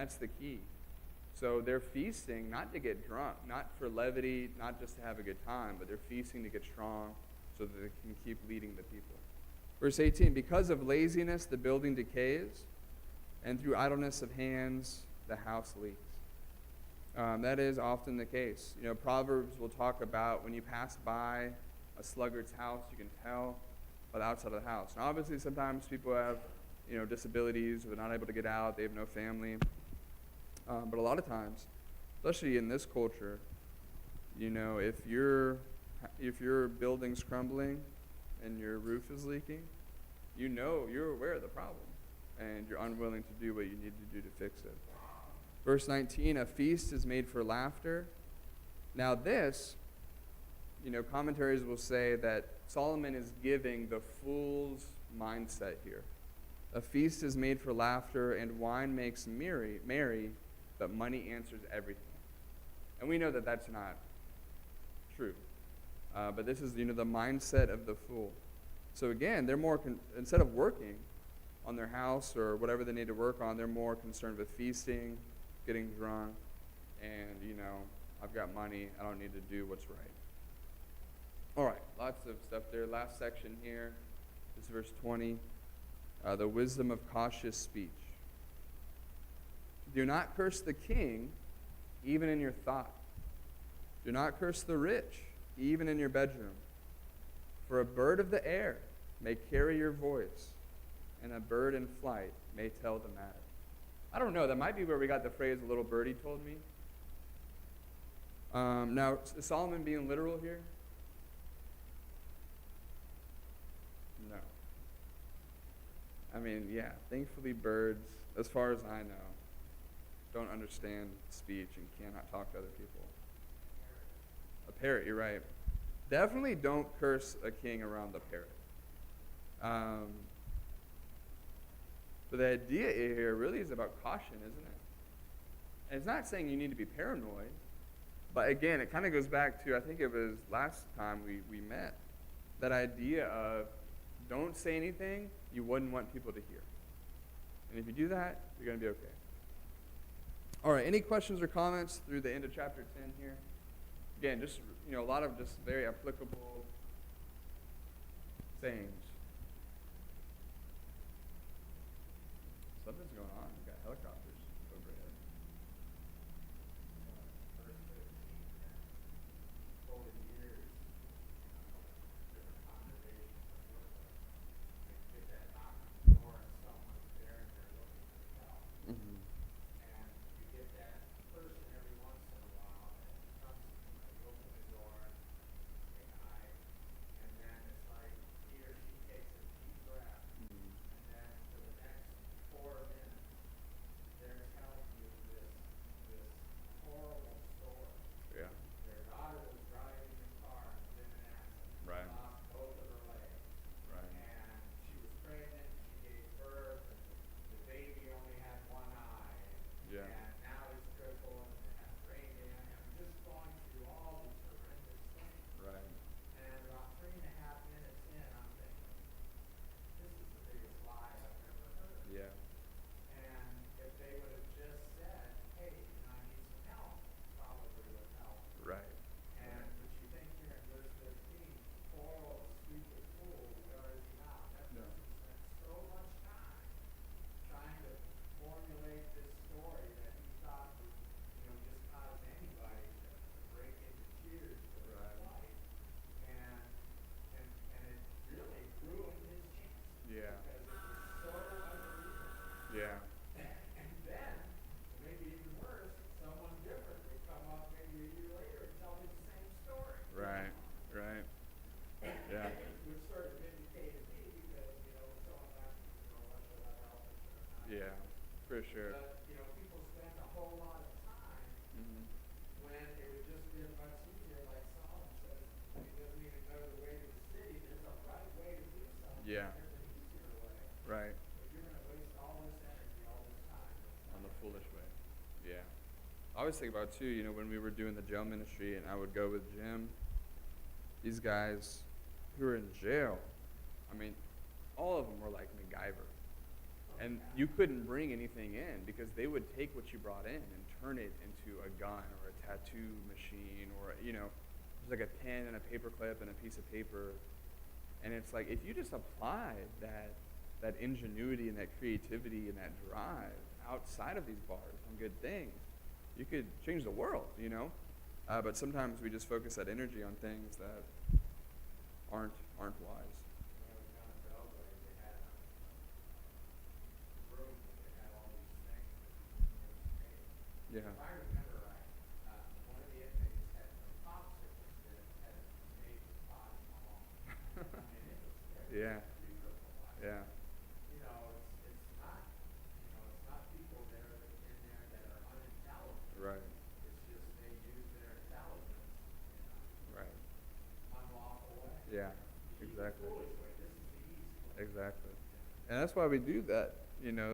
that's the key. So they're feasting not to get drunk, not for levity, not just to have a good time, but they're feasting to get strong so that they can keep leading the people. Verse 18, because of laziness, the building decays, and through idleness of hands, the house leaks. That is often the case. Proverbs will talk about when you pass by a sluggard's house, you can tell by the outside of the house. And obviously, sometimes people have, disabilities, or they're not able to get out, they have no family. But a lot of times, especially in this culture, if your building's crumbling and your roof is leaking, you're aware of the problem, and you're unwilling to do what you need to do to fix it. Verse 19, a feast is made for laughter. Now this, commentaries will say that Solomon is giving the fool's mindset here. A feast is made for laughter, and wine makes merry, but money answers everything. And we know that that's not true. But this is, the mindset of the fool. So again, they're more, instead of working on their house or whatever they need to work on, they're more concerned with feasting, getting drunk, and, I've got money, I don't need to do what's right. All right, lots of stuff there. Last section here, this is verse 20, the wisdom of cautious speech. Do not curse the king, even in your thought. Do not curse the rich, even in your bedroom. For a bird of the air may carry your voice, and a bird in flight may tell the matter. I don't know, that might be where we got the phrase, a little birdie told me. Now, is Solomon being literal here? No. I mean, yeah, thankfully birds, as far as I know, don't understand speech and cannot talk to other people. A parrot, you're right. Definitely don't curse a king around the parrot. But the idea here really is about caution, isn't it? And it's not saying you need to be paranoid, but again, it kind of goes back to, I think it was last time we met, that idea of don't say anything you wouldn't want people to hear. And if you do that, you're going to be okay. All right, any questions or comments through the end of chapter 10 here? Again, just, a lot of just very applicable sayings. Something's going on. We've got helicopters overhead. Verse 15, over the years, different congregations I work with, they get that knock on the door and someone's there and they're looking for help. Mm-hmm. And you get that person every once in a while that comes, you open the door, say hi, and then it's like he or she takes a deep breath, Mm-hmm. and then for the next 4 minutes, they're telling you this horrible story. Yeah. Their daughter was driving the car and was in an accident. Right. She lost both of her legs. Right. And she was pregnant, she gave birth, and the baby only had one eye. Yeah. And now he's crippled and has brain damage. I'm just going through all these horrendous things. Right. And about 3.5 minutes in, I'm thinking, this is the biggest lie I've ever heard. Yeah. And if they would have just said, hey, I need some help, probably would have helped. Right. And but you think here in verse 15, spoil the stupid fool, where is he now? That No. person spent so much time trying to formulate this story that he thought would, just cause anybody to break into tears for their Right. life. And it really ruined his chances. Yeah. Because it was so unreasonable. Yeah. And then, maybe even worse, someone different would come up maybe a year later and tell me the same story. Right. Right. Yeah. Which sort of vindicated me because, someone asked me, what should I help and should I not? Yeah. For sure. But, people spend a whole lot of time Mm-hmm. when it would just be much easier, like Solomon says, he doesn't even know the way to the city. There's a right way to do something. Yeah. There's an easier way. Right. But you're going to waste all this energy, all this time. On the foolish way. Yeah. I always think about, too, when we were doing the jail ministry and I would go with Jim, these guys who were in jail, I mean, all of them were like MacGyver. And you couldn't bring anything in because they would take what you brought in and turn it into a gun or a tattoo machine or, just like a pen and a paper clip and a piece of paper. And it's like, if you just apply that ingenuity and that creativity and that drive outside of these bars on good things, you could change the world. But sometimes we just focus that energy on things that aren't wise. When I was down in Belgrade, they had a room where they had all these things that was made. Yeah. If I remember right, one of the inmates had some popsicles that had made his body long. I mean, it was Yeah. beautiful. Yeah. It's not people that are in there that are unintelligent. Right. It's just they use their intelligence in Right. an unlawful way. Yeah. The Exactly. foolish way. This is the easy way. Exactly. And that's why we do that.